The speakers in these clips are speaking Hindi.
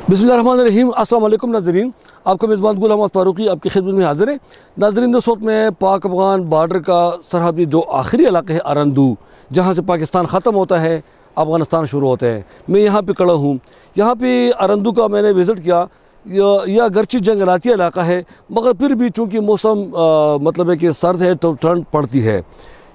बिस्मिल्लाहिर्रहमानिर्रहीम। अस्सलाम वालेकुम नाज़रीन, आपका मेज़बान गुलाम फारूकी आपकी खिदमत में हाज़िर है। नाज़रीन, इस वक्त मैं पाक अफ़गान बॉर्डर का सरहदी जो आखिरी इलाका है अरंदू, जहाँ से पाकिस्तान ख़त्म होता है अफ़गानिस्तान शुरू होता है, मैं यहाँ पे खड़ा हूँ। यहाँ पे अरंदू का मैंने विज़िट किया। यह अगरचे जंगलाती इलाका है, मगर फिर भी चूँकि मौसम मतलब है कि सर्द है तो ठंड पड़ती है।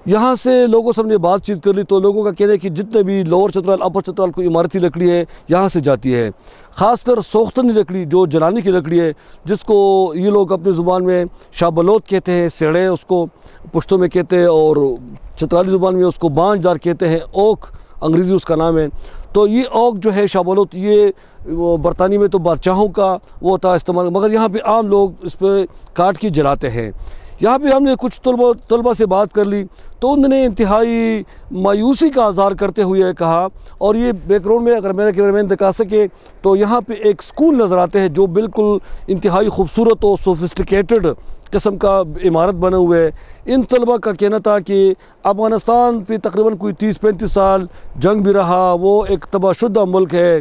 यहाँ से लोगों से हमने बातचीत कर ली तो लोगों का कहना है कि जितने भी लोअर चतराल अपर चतराल को इमारती लकड़ी है यहाँ से जाती है। ख़ासकर सोख्तनी लकड़ी जो जलाने की लकड़ी है, जिसको ये लोग अपनी ज़ुबान में शाबलोत कहते हैं, सेड़े उसको पुश्तों में कहते हैं, और चतराली ज़ुबान में उसको बांझदार कहते हैं, ओक अंग्रेज़ी उसका नाम है। तो ये ओक जो है शाबलोत, ये बरतानी में तो बादशाहों का वो होता है इस्तेमाल, मगर यहाँ पे आम लोग इस पर काट के जलाते हैं। यहाँ पे हमने कुछ तलबा से बात कर ली तो उन्होंने इंतहाई मायूसी का इज़हार करते हुए कहा, और ये बैकग्राउंड में अगर मेरे कैमरामैन दिखा सके तो यहाँ पे एक स्कूल नज़र आते हैं जो बिल्कुल इंतहाई खूबसूरत और सोफिस्टिकेटेड किस्म का इमारत बने हुए है। इन तलबा का कहना था कि अफ़गानिस्तान पे तकरीबन कोई 30-35 साल जंग भी रहा, वो एक तबाहशुदा मुल्क है।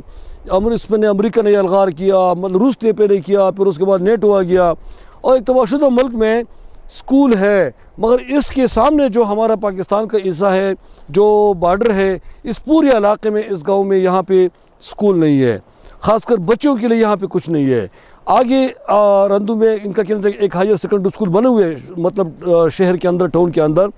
इसमें अमेरिका ने अलगार किया, मतलब रूस ने पहले किया, फिर उसके बाद नेटो आ गया, और एक तबाहशुदा मुल्क में स्कूल है। मगर इसके सामने जो हमारा पाकिस्तान का हिस्सा है, जो बॉर्डर है, इस पूरे इलाके में, इस गांव में यहाँ पे स्कूल नहीं है। ख़ासकर बच्चों के लिए यहाँ पे कुछ नहीं है। आगे रंदू में इनका कहना था एक हायर सेकेंडरी स्कूल बने हुए हैं, मतलब शहर के अंदर, टाउन के अंदर,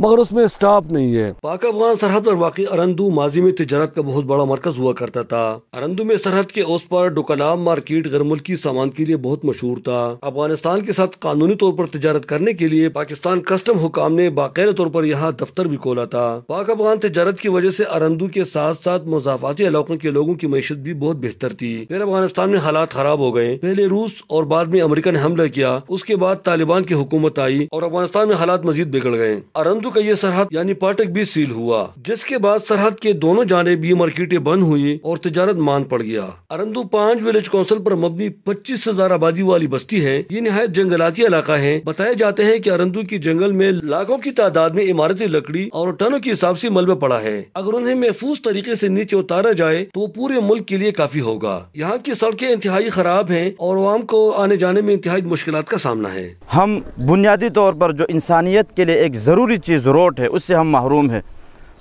मगर उसमें स्टाफ नहीं है। पाक अफगान सरहद पर वाक़ई अरंदू माजी में तिजारत का बहुत बड़ा मरकज हुआ करता था। अरंदू में सरहद के उस पर डोकलाम मार्केट गैर मुल्की सामान के लिए बहुत मशहूर था। अफगानिस्तान के साथ कानूनी तौर पर तिजारत करने के लिए पाकिस्तान कस्टम हुकाम ने बाकायदा तौर पर यहाँ दफ्तर भी खोला था। पाक अफगान तिजारत की वजह से अरंदू के साथ साथ मुज़ाफ़ाती इलाकों के लोगों की मईशत भी बहुत बेहतर थी। फिर अफगानिस्तान में हालात खराब हो गए। पहले रूस और बाद में अमेरिका ने हमला किया, उसके बाद तालिबान की हुकूमत आई और अफगानिस्तान में हालात मजीद बिगड़ गए। अरंदू का ये सरहद यानी फाटक भी सील हुआ, जिसके बाद सरहद के दोनों जानिब ये मार्केटें बंद हुई और तिजारत मान पड़ गया। अरंदू 5 विलेज काउंसिल पर मबनी 25,000 आबादी वाली बस्ती है। ये निहायत जंगलाती इलाका है। बताया जाते हैं कि अरंदू की जंगल में लाखों की तादाद में इमारती लकड़ी और टनों के हिसाब से मलबा पड़ा है। अगर उन्हें महफूज तरीके से नीचे उतारा जाए तो पूरे मुल्क के लिए काफी होगा। यहाँ की सड़कें इंतहाई खराब हैं और आवाम को आने जाने में इंतहाई मुश्किलात का सामना है। हम बुनियादी तौर पर जो इंसानियत के लिए एक ज़रूरी चीज़ रोड है, उससे हम महरूम हैं।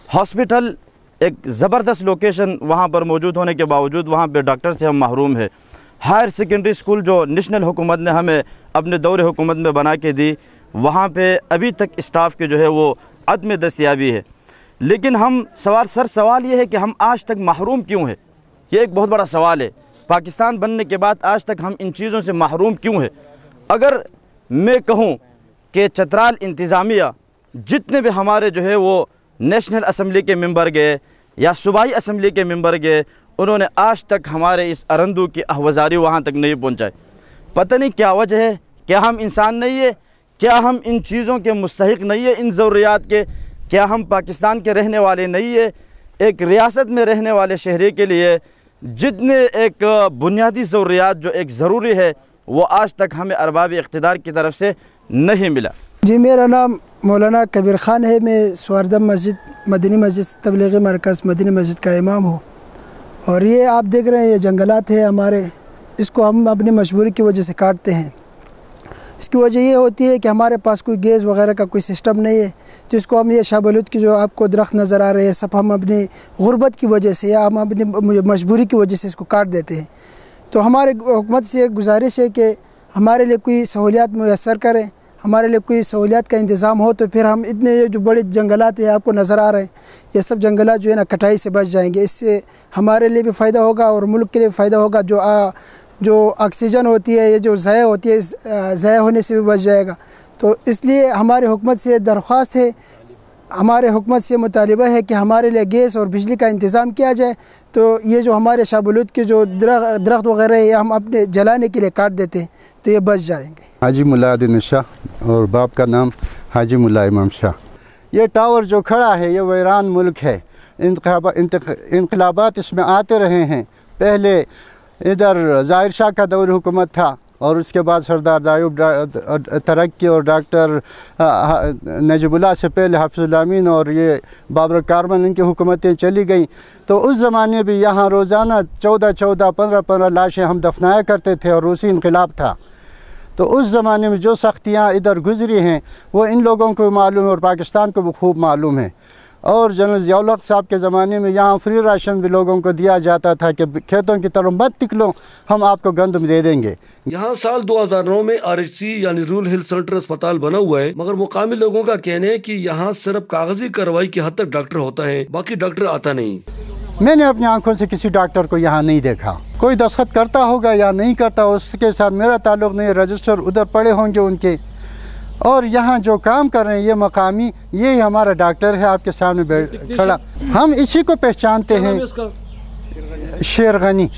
हॉस्पिटल एक ज़बरदस्त लोकेशन वहाँ पर मौजूद होने के बावजूद वहाँ पे डॉक्टर से हम महरूम हैं। हायर सेकेंडरी स्कूल जो नेशनल हुकूमत ने हमें अपने दौरे हुकूमत में बना के दी, वहाँ पे अभी तक स्टाफ के जो है वो अदम दस्तयाबी है। लेकिन हम सवाल ये है कि हम आज तक महरूम क्यों हैं? ये एक बहुत बड़ा सवाल है। पाकिस्तान बनने के बाद आज तक हम इन चीज़ों से महरूम क्यों हैं? अगर मैं कहूँ कि चतराल इंतज़ामिया जितने भी हमारे जो है वो नेशनल असम्बली के मेंबर गए या सूबाई असम्बली के मेंबर गए, उन्होंने आज तक हमारे इस अरंदू की अहवज़ारी वहाँ तक नहीं पहुँचाई। पता नहीं क्या वजह है। क्या हम इंसान नहीं है? क्या हम इन चीज़ों के मुस्तहिक नहीं है, इन ज़रूरियात के? क्या हम पाकिस्तान के रहने वाले नहीं है? एक रियासत में रहने वाले शहरी के लिए जितने एक बुनियादी ज़रूरियात जो एक ज़रूरी है, वो आज तक हमें अरबाब इक़्तिदार की तरफ से नहीं मिला। जी, मेरा नाम मौलाना कबीर ख़ान है। मैं स्वारदम मस्जिद, मदनी मस्जिद तबलीगी मरकज़ मदनी मस्जिद का इमाम हूँ। और ये आप देख रहे हैं, ये जंगलात है हमारे, इसको हम अपनी मजबूरी की वजह से काटते हैं। इसकी वजह ये होती है कि हमारे पास कोई गैस वगैरह का कोई सिस्टम नहीं है, तो इसको हम ये शाहबलूत की जो आपको दरख्त नज़र आ रहे हैं, सब हम अपनी गुर्बत की वजह से या हम अपनी मजबूरी की वजह से इसको काट देते हैं। तो हमारे हुकूमत से गुजारिश है कि हमारे लिए कोई सहूलियात मुयस्सर करें, हमारे लिए कोई सहूलियात का इंतज़ाम हो, तो फिर हम इतने जो बड़े जंगलात हैं आपको नज़र आ रहे हैं, ये सब जंगलात जो है ना कटाई से बच जाएंगे। इससे हमारे लिए भी फ़ायदा होगा और मुल्क के लिए फ़ायदा होगा। जो ऑक्सीजन होती है, ये जो ज़ाया होती है, ज़ाया होने से भी बच जाएगा। तो इसलिए हमारे हुकूमत से दरख्वास्त है, हमारे हुकूमत से मुतालिबा है कि हमारे लिए गैस और बिजली का इंतज़ाम किया जाए। तो ये जो हमारे शाहबलूत के जो दरख्त वगैरह है, हम अपने जलाने के लिए काट देते हैं, तो ये बच जाएंगे। हाजी मुल्ला अदीन शाह और बाप का नाम हाजी मुल्ला इमाम शाह। ये टावर जो खड़ा है, ये वैरान मुल्क है। इनकलाबात इसमें आते रहे हैं। पहले इधर ज़ाहिर शाह का दौर हुकूमत था और उसके बाद सरदार दायूब तरक्की और डॉक्टर नजीबुल्लाह से पहले हाफिज़ुल अमीन और ये बाबर कारमन, इनकी हुकूमतें चली गई। तो उस ज़माने भी यहाँ रोज़ाना 14-14, 15-15 लाशें हम दफनाया करते थे और रूसी इनकलाब था। तो उस ज़माने में जो सख्तियाँ इधर गुजरी हैं वो इन लोगों को मालूम है और पाकिस्तान को भी खूब मालूम है। और जनरल ज़िया-उल-हक़ साहब के ज़माने में यहाँ फ्री राशन भी लोगों को दिया जाता था कि खेतों की तरफ मत निकलो, हम आपको गंदम दे देंगे। यहाँ साल 2009 में RHC यानी रूरल हेल्थ सेंटर अस्पताल बना हुआ है, मगर मुकामी लोगों का कहना है कि यहाँ सिर्फ कागजी कार्रवाई की हद तक डॉक्टर होता है, बाकी डॉक्टर आता नहीं। मैंने अपनी आंखों से किसी डॉक्टर को यहाँ नहीं देखा। कोई दस्तखत करता होगा या नहीं करता, उसके साथ मेरा ताल्लुक़ नहीं। रजिस्टर उधर पड़े होंगे उनके। और यहाँ जो काम कर रहे हैं ये मकामी, ये हमारा डॉक्टर है आपके सामने बैठ खड़ा। हम इसी को पहचानते हैं, शेरगनी।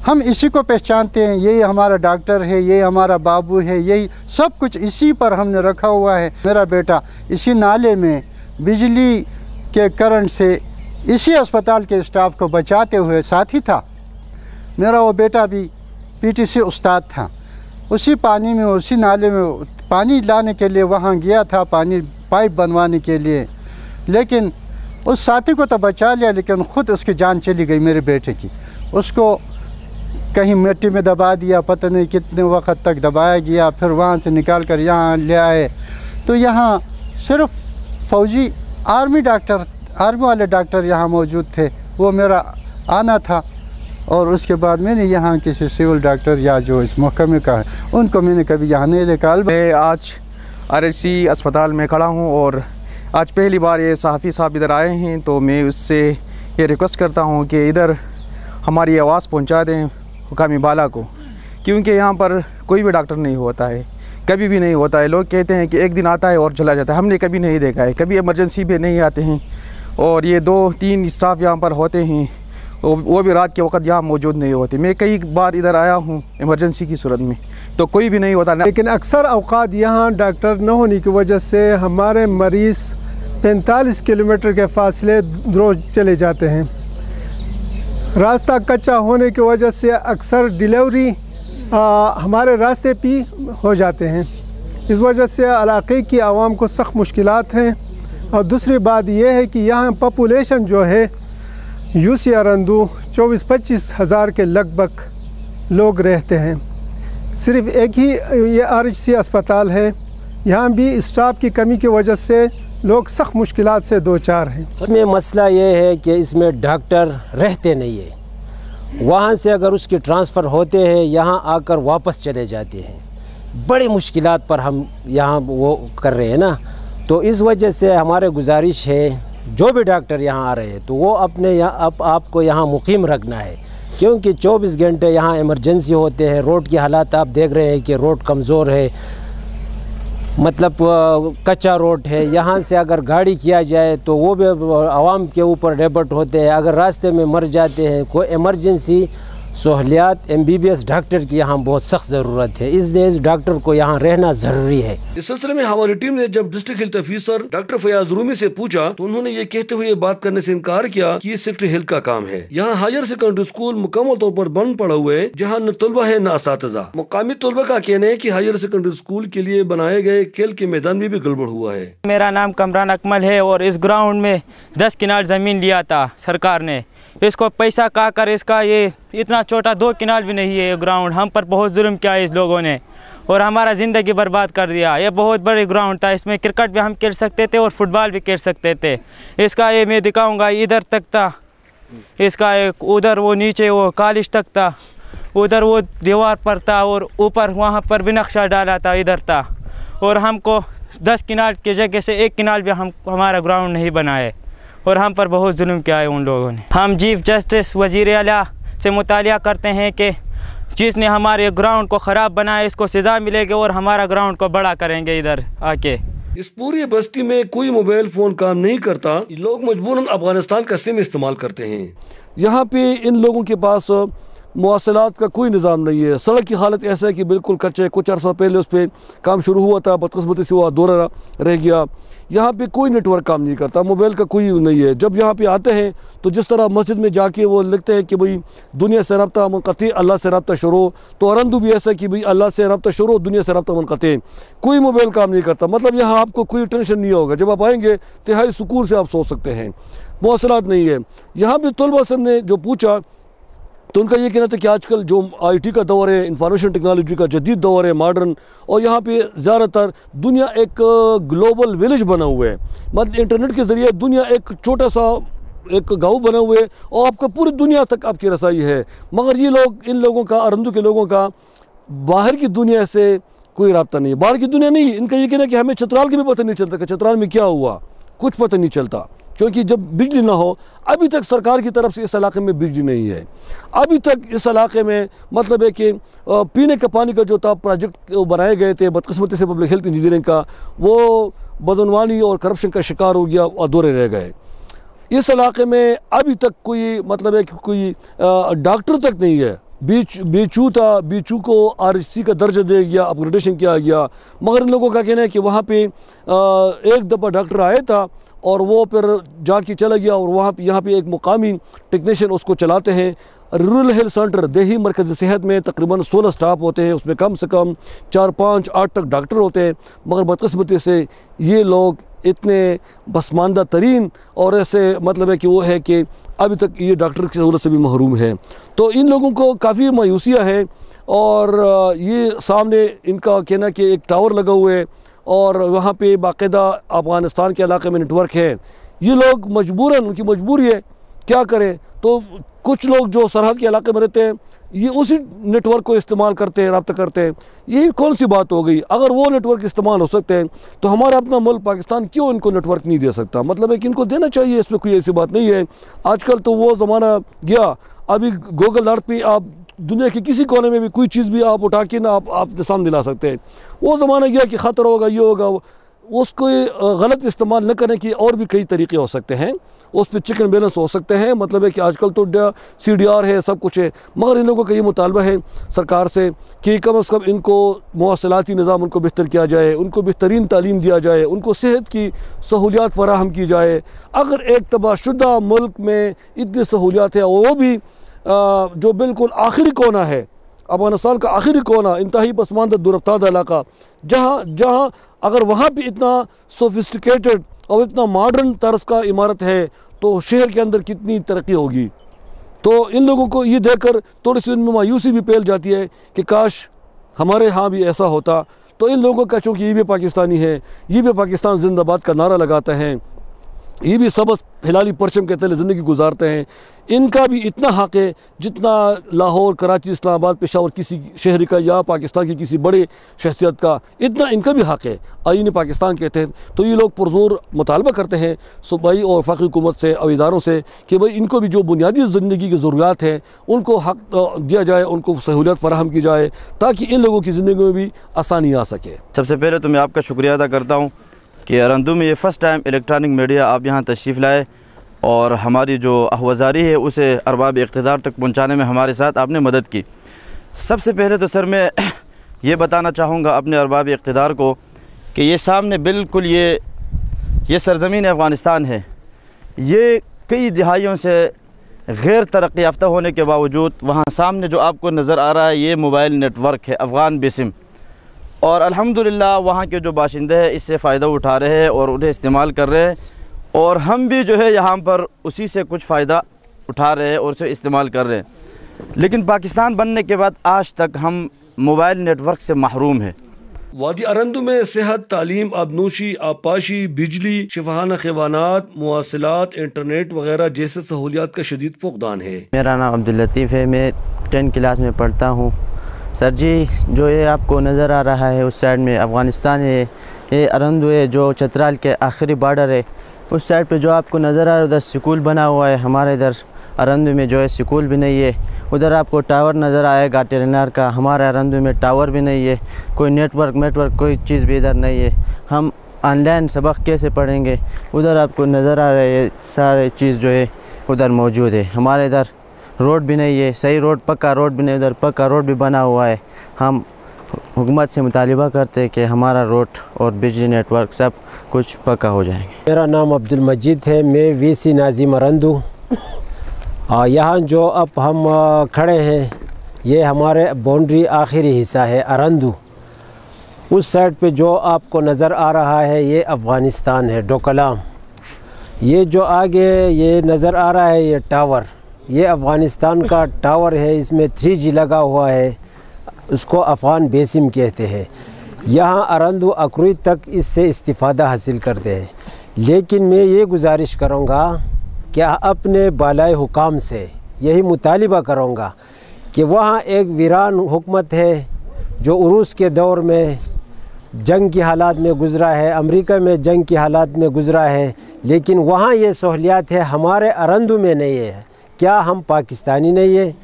हम इसी को पहचानते हैं, यही हमारा डॉक्टर है, यही हमारा बाबू है, यही सब कुछ इसी पर हमने रखा हुआ है। मेरा बेटा इसी नाले में बिजली के करंट से इसी अस्पताल के स्टाफ को बचाते हुए साथी था। मेरा वो बेटा भी PTC उस्ताद था। उसी पानी में, उसी नाले में पानी लाने के लिए वहाँ गया था, पानी पाइप बनवाने के लिए। लेकिन उस साथी को तो बचा लिया, लेकिन ख़ुद उसकी जान चली गई मेरे बेटे की। उसको कहीं मिट्टी में दबा दिया, पता नहीं कितने वक्त तक दबाया गया, फिर वहाँ से निकाल कर यहाँ ले आए। तो यहाँ सिर्फ फ़ौजी आर्मी वाले डॉक्टर यहाँ मौजूद थे। वो मेरा आना था और उसके बाद मैंने यहाँ किसी सिविल डॉक्टर या जो इस महकमे का है उनको मैंने कभी यहाँ नहीं देखा। मैं आज RHC अस्पताल में खड़ा हूँ और आज पहली बार ये सहाफ़ी साहब इधर आए हैं, तो मैं उससे ये रिक्वेस्ट करता हूँ कि इधर हमारी आवाज़ पहुँचा दें हुकामी बाला को, क्योंकि यहाँ पर कोई भी डॉक्टर नहीं होता है, कभी भी नहीं होता है। लोग कहते हैं कि एक दिन आता है और चला जाता है, हमने कभी नहीं देखा है। कभी इमरजेंसी पे नहीं आते हैं और ये 2-3 स्टाफ यहाँ पर होते हैं, वो भी रात के वक्त यहाँ मौजूद नहीं होते। मैं कई बार इधर आया हूँ इमरजेंसी की सूरत में, तो कोई भी नहीं होता। लेकिन अक्सर औकात यहाँ डॉक्टर न होने की वजह से हमारे मरीज़ 45 किलोमीटर के फासले रोज़ चले जाते हैं। रास्ता कच्चा होने की वजह से अक्सर डिलीवरी हमारे रास्ते पे हो जाते हैं। इस वजह से इलाके की आवाम को सख्त मुश्किलात हैं। और दूसरी बात यह है कि यहाँ पॉपुलेशन जो है UC अरंदू 24-25 हज़ार के लगभग लोग रहते हैं। सिर्फ एक ही ये RHC अस्पताल है। यहाँ भी स्टाफ की कमी की वजह से लोग सख्त मुश्किलात से दो चार हैं। इसमें मसला ये है कि इसमें डॉक्टर रहते नहीं है। वहाँ से अगर उसके ट्रांसफ़र होते हैं यहाँ आकर वापस चले जाते हैं। बड़ी मुश्किलात पर हम यहाँ वो कर रहे हैं ना, तो इस वजह से हमारे गुजारिश है जो भी डॉक्टर यहाँ आ रहे हैं तो वो अपने यहाँ आपको यहाँ मुकीम रखना है, क्योंकि 24 घंटे यहाँ इमरजेंसी होते हैं। रोड की हालात आप देख रहे हैं कि रोड कमज़ोर है, मतलब कच्चा रोड है। यहाँ से अगर गाड़ी किया जाए तो वो भी आवाम के ऊपर डेबट होते हैं। अगर रास्ते में मर जाते हैं, कोई इमरजेंसी सहूलियात MBBS डॉक्टर की यहाँ बहुत सख्त ज़रूरत है, इसलिए इस डॉक्टर को यहाँ रहना ज़रूरी है। इस सिलसिले में हमारी टीम ने जब district health officer doctor Fayaz Rumi से पूछा तो उन्होंने ये कहते हुए बात करने से इनकार किया कि ये सेक्रेटरी हेल्थ का काम है। यहाँ हायर सेकेंडरी स्कूल मुकम्मल तौर पर बंद पड़ा हुआ है, जहाँ न तलबा है न असातिज़ा। मुकामी तलबा का कहना है कि हायर सेकेंडरी स्कूल के लिए बनाए गए खेल के मैदान में भी गड़बड़ हुआ है। मेरा नाम कमरान अकमल है और इस ग्राउंड में 10 किनाल ज़मीन लिया था सरकार ने। इसको पैसा का कर इसका ये इतना छोटा 2 किनाल भी नहीं है ये ग्राउंड। हम पर बहुत जुल्म किया है इस लोगों ने और हमारा ज़िंदगी बर्बाद कर दिया। ये बहुत बड़ी ग्राउंड था, इसमें क्रिकेट भी हम खेल सकते थे और फुटबॉल भी खेल सकते थे। इसका ये मैं दिखाऊंगा, इधर तक था इसका एक, उधर वो नीचे वो कॉलेज तक था, उधर वो दीवार पर था और ऊपर वहाँ पर भी नक्शा डाला था, इधर था। और हमको 10 किनाल की जगह से 1 किनाल भी हमारा ग्राउंड नहीं बनाए और हम पर बहुत जुल्म किया है उन लोगों ने। हम चीफ जस्टिस वज़ीर आला से मुतालिया करते हैं कि जिसने हमारे ग्राउंड को ख़राब बनाया इसको सज़ा मिलेगी और हमारा ग्राउंड को बड़ा करेंगे इधर आके। इस पूरी बस्ती में कोई मोबाइल फ़ोन काम नहीं करता, लोग मजबूरन अफगानिस्तान का सिम इस्तेमाल करते हैं। यहाँ पे इन लोगों के पास मवासलात का कोई निज़ाम नहीं है। सड़क की हालत ऐसा है कि बिल्कुल कच्चा है। कुछ अर्सा पहले उस पर काम शुरू हुआ था, बदकिस्मती से वो अधूरा रह गया। यहाँ पे कोई नेटवर्क काम नहीं करता, मोबाइल का कोई नहीं है। जब यहाँ पे आते हैं तो जिस तरह मस्जिद में जाके वो लिखते हैं कि भाई दुनिया से रब्ता मुनक़ती, अल्लाह से रब्ता शुरू, तो अरंदू भी ऐसा कि भाई अल्लाह से रब्ता शुरू, दुनिया से रब्ता मुनक़ती। कोई मोबाइल काम नहीं करता। मतलब यहाँ आपको कोई टेंशन नहीं होगा। जब आप आएँगे तिहाई सुकून से आप सो सकते हैं। मवासलात नहीं है यहाँ पे। तलबा सब ने जो पूछा तो उनका ये कहना था कि आजकल जो IT का दौर है, इंफॉर्मेशन टेक्नोलॉजी का जदीद दौर है, मॉडर्न, और यहाँ पे ज़्यादातर दुनिया एक ग्लोबल विलेज बना हुआ है। मतलब इंटरनेट के ज़रिए दुनिया एक छोटा सा एक गाँव बना हुआ है और आपका पूरी दुनिया तक आपकी रसाई है। मगर ये लोग, इन लोगों का, अरंदू के लोगों का बाहर की दुनिया से कोई रब्ता नहीं है। बाहर की दुनिया नहीं, इनका ये कहना कि हमें चित्राल की भी पता नहीं चलता कि चित्राल में क्या हुआ, कुछ पता नहीं चलता। क्योंकि जब बिजली ना हो, अभी तक सरकार की तरफ से इस इलाके में बिजली नहीं है। अभी तक इस इलाके में मतलब है कि पीने के पानी का जो था प्रोजेक्ट बनाए गए थे, बदकिस्मती से पब्लिक हेल्थ इंजीनियरिंग का, वो बदनवानी और करप्शन का शिकार हो गया, अधूरे रह गए। इस इलाके में अभी तक कोई मतलब है कि कोई डॉक्टर तक नहीं है। बीचू था, बीचू को RHC का दर्जा दिया गया, अपग्रेडेशन किया गया। मगर इन लोगों का कहना है कि वहाँ पे एक दफ़ा डॉक्टर आया था और वो फिर जाके चला गया, और वहाँ पे यहाँ पे एक मुकामी टेक्नीशियन उसको चलाते हैं। रूरल हेल्थ सेंटर, देही मरकज़ सेहत में तकरीबन 16 स्टाफ होते हैं, उसमें कम से कम 4, 5, 8 तक डॉक्टर होते हैं। मगर बदकिस्मती से ये लोग इतने पसमानदा तरीन और ऐसे मतलब है कि वो है कि अभी तक ये डॉक्टर की सहूलत से भी महरूम है। तो इन लोगों को काफ़ी मायूसियाँ है। और ये सामने इनका कहना कि एक टावर लगा हुआ है और वहाँ पे बाकायदा अफ़गानिस्तान के इलाके में नेटवर्क है। ये लोग मजबूरन, उनकी मजबूरी है, क्या करें। तो कुछ लोग जो सरहद के इलाके में रहते हैं ये उसी नेटवर्क को इस्तेमाल करते हैं, रब्ता करते हैं। यही कौन सी बात हो गई। अगर वो नेटवर्क इस्तेमाल हो सकते हैं तो हमारा अपना मुल्क पाकिस्तान क्यों इनको नेटवर्क नहीं दे सकता। मतलब है कि इनको देना चाहिए, इसमें कोई ऐसी बात नहीं है। आजकल तो वो ज़माना गया। अभी गूगल अर्थ पे आप दुनिया के किसी कोने में भी कोई चीज़ भी आप उठा के ना आप सामने दिला सकते हैं। वो ज़माना गया कि ख़तरा होगा, ये होगा, उसको गलत इस्तेमाल न करने के और भी कई तरीके हो सकते हैं। उस पर चिकन बैलेंस हो सकते हैं। मतलब है कि आजकल तो CDR है, सब कुछ है। मगर इन लोगों का ये मुतालबा है सरकार से कि कम से कम इनको मवासलाती निज़ाम उनको बेहतर किया जाए, उनको बेहतरीन तालीम दिया जाए, उनको सेहत की सहूलियात फराहम की जाए। अगर एक तबाहशुदा मुल्क में इतनी सहूलियात है, वो भी जो बिल्कुल आखिरी कोना है, अफगानिस्तान का आखिरी कोना, इंतहाई पसमानदा दूरअफ्ताद इलाका, जहाँ अगर वहाँ भी इतना सोफिस्टिकेटेड और इतना मॉडर्न तर्ज का इमारत है तो शहर के अंदर कितनी तरक्की होगी। तो इन लोगों को ये देखकर थोड़ी सी उनमें मायूसी भी फैल जाती है कि काश हमारे यहाँ भी ऐसा होता। तो इन लोगों का चूँकि ये भी पाकिस्तानी है, ये भी पाकिस्तान जिंदाबाद का नारा लगाते हैं, ये भी सबस हिलाली परचम के तले ज़िंदगी गुजारते हैं, इनका भी इतना हक़ है जितना लाहौर, कराची, इस्लामाबाद, पेशावर किसी शहर का या पाकिस्तान की किसी बड़े शख्सियत का, इतना इनका भी हक़ है। आईन पाकिस्तान के तहत तो ये लोग पुरजोर मुतालबा करते हैं सूबाई और वफाकी हुकूमत से और इदारों से कि भाई इनको भी जो बुनियादी ज़िंदगी की ज़रूरियात हैं उनको हक़ दिया जाए, उनको सहूलियत फराहम की जाए ताकि इन लोगों की ज़िंदगी में भी आसानी आ सके। सबसे पहले तो मैं आपका शुक्रिया अदा करता हूँ कि अरंदू में ये फ़र्स्ट टाइम इलेक्ट्रॉनिक मीडिया आप यहाँ तशरीफ़ लाए और हमारी जो अहवाज़ारी है उसे अरबाब इक़्तिदार तक पहुँचाने में हमारे साथ आपने मदद की। सबसे पहले तो सर मैं ये बताना चाहूँगा अपने अरबाब इक़्तिदार को कि ये सामने बिल्कुल ये सरज़मीन अफ़गानिस्तान है। ये कई दिहाइयों से गैर तरक्की याफ़्ता होने के बावजूद वहाँ सामने जो आपको नज़र आ रहा है ये मोबाइल नेटवर्क है अफ़गान बेसिम, और अल्हम्दुलिल्लाह वहाँ के जो बाशिंदे हैं इससे फ़ायदा उठा रहे हैं और उन्हें इस्तेमाल कर रहे हैं, और हम भी जो है यहाँ पर उसी से कुछ फ़ायदा उठा रहे हैं और उसे इस्तेमाल कर रहे हैं। लेकिन पाकिस्तान बनने के बाद आज तक हम मोबाइल नेटवर्क से महरूम हैं। वादी अरंदू में सेहत, तालीम, आबनोशी, आबपाशी, बिजली, शिफाहाना खिवानात, मुवासिलात, इंटरनेट वगैरह जैसे सहूलियात का शदीद फुकदान है। मेरा नाम अब्दुल लतीफ़ है, मैं 10 क्लास में पढ़ता हूँ। सर जी जो ये आपको नज़र आ रहा है उस साइड में अफ़गानिस्तान है, ये अरंदू है जो चतराल के आखिरी बॉर्डर है। उस साइड पे जो आपको नज़र आ रहा है उधर स्कूल बना हुआ है। हमारे इधर अरंदू में जो है स्कूल भी नहीं है। उधर आपको टावर नज़र आएगा टेलीनार का, हमारे अरंदू में टावर भी नहीं है, कोई नेटवर्क कोई चीज़ भी इधर नहीं है। हम ऑनलाइन सबक कैसे पढ़ेंगे। उधर आपको नज़र आ रहा है सारे चीज़ जो है उधर मौजूद है। हमारे इधर रोड भी नहीं है, सही रोड, पक्का रोड भी नहीं, उधर पक्का रोड भी बना हुआ है। हम हुकूमत से मुतालिबा करते हैं कि हमारा रोड और बिजली नेटवर्क सब कुछ पक्का हो जाएंगे। मेरा नाम अब्दुल मजीद है, मैं वीसी नाजिम अरंदू। यहाँ जो अब हम खड़े हैं ये हमारे बाउंड्री आखिरी हिस्सा है अरंदू। उस साइड पे जो आपको नज़र आ रहा है ये अफ़गानिस्तान है, डोकलाम। ये जो आगे ये नज़र आ रहा है ये टावर, ये अफ़गानिस्तान का टावर है, इसमें 3G लगा हुआ है, उसको अफ़गान बेसिम कहते हैं। यहाँ अरंदू अक्रूई तक इससे इस्तिफ़ादा हासिल करते हैं। लेकिन मैं ये गुजारिश करूँगा कि अपने बालाई हुकाम से यही मुतालिबा करूँगा कि वहाँ एक वीरान हुकूमत है जो उरूस के दौर में जंग की हालात में गुज़रा है, अमेरिका में जंग की हालात में गुज़रा है, लेकिन वहाँ ये सहूलियात है, हमारे अरंदू में नहीं है। क्या हम पाकिस्तानी नहीं है?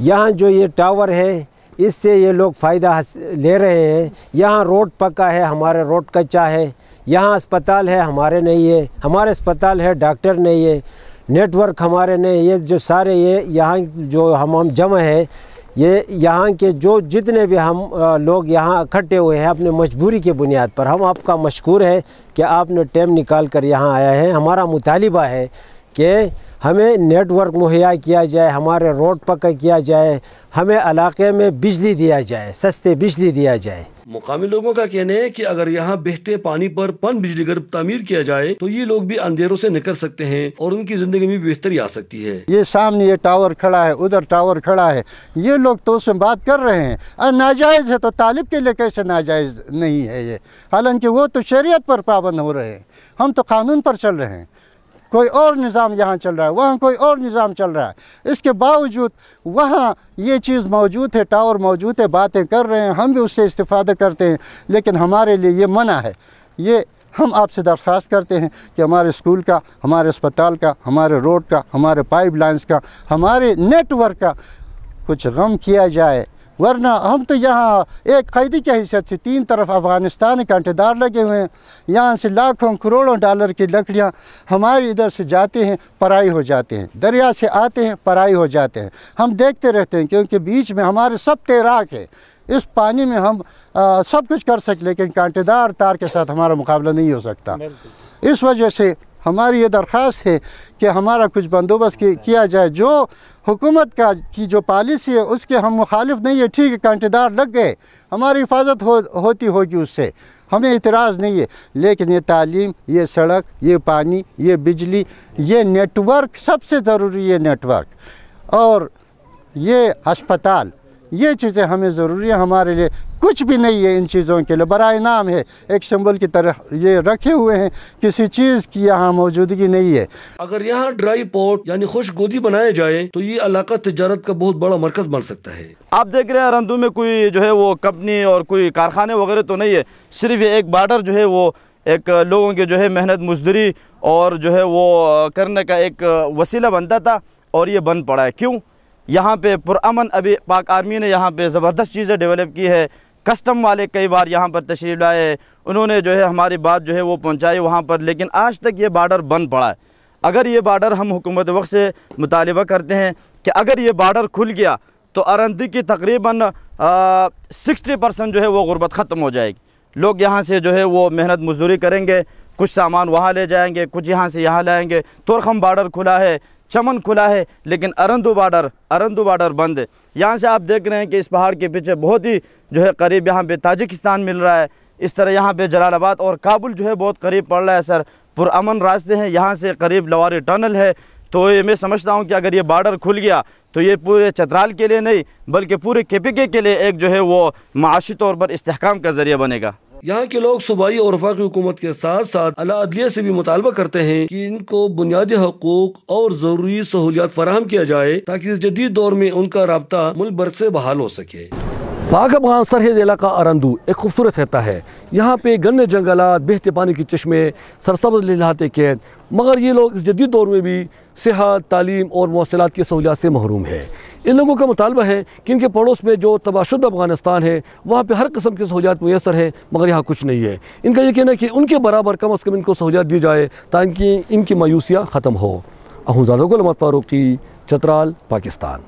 यहाँ जो ये टावर है इससे ये लोग फ़ायदा ले रहे हैं। यहाँ रोड पक्का है, हमारे रोड कच्चा है। यहाँ अस्पताल है, हमारे नहीं है। हमारे अस्पताल है, डॉक्टर नहीं है, नेटवर्क हमारे नहीं। ये जो सारे ये यहाँ जो हम जमा है, ये यहाँ के जो जितने भी हम लोग यहाँ इकट्ठे हुए हैं अपने मजबूरी के बुनियाद पर, हम आपका मशकूर है कि आपने टाइम निकाल कर यहाँ आया है। हमारा मुतालिबा है कि हमें नेटवर्क मुहैया किया जाए, हमारे रोड पक्का किया जाए, हमें इलाके में बिजली दिया जाए, सस्ते बिजली दिया जाए। मुकामी लोगों का कहना है कि अगर यहाँ बहते पानी पर पन बिजली घर तामीर किया जाए तो ये लोग भी अंधेरों से निकल सकते हैं और उनकी जिंदगी में बेहतरी आ सकती है। ये सामने ये टावर खड़ा है, उधर टावर खड़ा है, ये लोग तो उससे बात कर रहे हैं और नाजायज़ है तो तालिब के लिए कैसे नाजायज़ नहीं है ये? हालांकि वो तो शरीयत पर पाबंद हो रहे हैं, हम तो कानून पर चल रहे हैं। कोई और निज़ाम यहाँ चल रहा है, वहाँ कोई और निज़ाम चल रहा है। इसके बावजूद वहाँ ये चीज़ मौजूद है, टावर मौजूद है, बातें कर रहे हैं, हम भी उससे इस्तिफ़ादा करते हैं, लेकिन हमारे लिए ये मना है। ये हम आपसे दरख्वास्त करते हैं कि हमारे स्कूल का, हमारे अस्पताल का, हमारे रोड का, हमारे पाइपलाइंस का, हमारे नेटवर्क का कुछ गम किया जाए, वरना हम तो यहाँ एक कैदी की हैसियत से तीन तरफ अफ़गानिस्तान कांटेदार लगे हुए हैं। यहाँ से लाखों करोड़ों डॉलर की लकड़ियाँ हमारे इधर से जाते हैं, पराई हो जाते हैं, दरिया से आते हैं, पराई हो जाते हैं। हम देखते रहते हैं क्योंकि बीच में हमारे सब तैराक है, इस पानी में हम सब कुछ कर सकते, लेकिन कांटेदार तार के साथ हमारा मुकाबला नहीं हो सकता। इस वजह से हमारी ये दरख्वास्त है कि हमारा कुछ बंदोबस्त किया जाए। जो हुकूमत की जो पॉलिसी है उसके हम मुखालिफ नहीं है, ठीक है, कांटेदार लग गए, हमारी हिफाजत होती होगी, उससे हमें इतराज़ नहीं है, लेकिन ये तालीम, ये सड़क, ये पानी, ये बिजली, ये नेटवर्क, सबसे ज़रूरी ये नेटवर्क और ये अस्पताल, ये चीज़ें हमें ज़रूरी है। हमारे लिए कुछ भी नहीं है इन चीज़ों के लिए, बराए नाम है, एक सिंबल की तरह ये रखे हुए हैं, किसी चीज़ की यहाँ मौजूदगी नहीं है। अगर यहाँ ड्राई पोर्ट यानी खुश गोदी बनाया जाए तो ये इलाका तिजारत का बहुत बड़ा मरकज़ बन सकता है। आप देख रहे हैं अरंदू में कोई जो है वो कंपनी और कोई कारखाने वगैरह तो नहीं है, सिर्फ ये एक बॉर्डर जो है वो एक लोगों के जो है मेहनत मजदूरी और जो है वो करने का एक वसीला बनता था और ये बंद पड़ा है। क्यों? यहाँ पे पुरअमन अभी पाक आर्मी ने यहाँ पे ज़बरदस्त चीज़ें डेवलप की है। कस्टम वाले कई बार यहाँ पर तशरीफ़ लाए, उन्होंने जो है हमारी बात जो है वो पहुँचाई वहाँ पर, लेकिन आज तक ये बॉर्डर बंद पड़ा है। अगर ये बॉर्डर, हम हुकूमत वक्त से मुतालिबा करते हैं कि अगर ये बॉर्डर खुल गया तो अरंदी की तकरीबन 60% जो है वो गुर्बत ख़त्म हो जाएगी। लोग यहाँ से जो है वो मेहनत मजदूरी करेंगे, कुछ सामान वहाँ ले जाएंगे, कुछ यहाँ से यहाँ लाएंगे। तुरखम बॉर्डर खुला है, चमन खुला है, लेकिन अरंदू बॉर्डर बंद है। यहाँ से आप देख रहे हैं कि इस पहाड़ के पीछे बहुत ही जो है करीब यहाँ पे ताजिकिस्तान मिल रहा है। इस तरह यहाँ पे जलालाबाद और काबुल जो है बहुत करीब पड़ रहा है। सर, पुरअमन रास्ते हैं, यहाँ से करीब लवारी टनल है। तो ये मैं समझता हूँ कि अगर ये बॉर्डर खुल गया तो ये पूरे चतराल के लिए नहीं बल्कि पूरे KPK के लिए एक जो है वो माशी तौर पर इस्तेहकाम का ज़रिया बनेगा। यहाँ के लोग सूबाई और वफाकी हुकूमत के साथ साथ आला अदलिया से भी मुतालबा करते हैं कि इनको बुनियादी हकूक और जरूरी सहूलियात फराहम किया जाए ताकि इस जदीद दौर में उनका राब्ता मुल्क भर से बहाल हो सके। पाक अफगान सरहद इलाका अरंदू एक खूबसूरत खित्ता है। यहाँ पे घने जंगलात, बहते पानी के चश्मे, सरसब्ज़ लहलाते कैद, मगर ये लोग इस जदीद दौर में भी सेहत, तालीम और मौसलात की सहूलियात से महरूम है। इन लोगों का मुतालबा है कि इनके पड़ोस में जो तबाशुदा अफगानिस्तान है वहाँ पे हर किस्म की सहूलियात मुयसर है, मगर यहाँ कुछ नहीं है। इनका ये कहना है कि उनके बराबर कम अज़ कम इनको सहूलियात दी जाए ताकि इनकी मायूसियाँ ख़त्म हो। अहूज़ादा गुलाम फारूकी, चतराल, पाकिस्तान।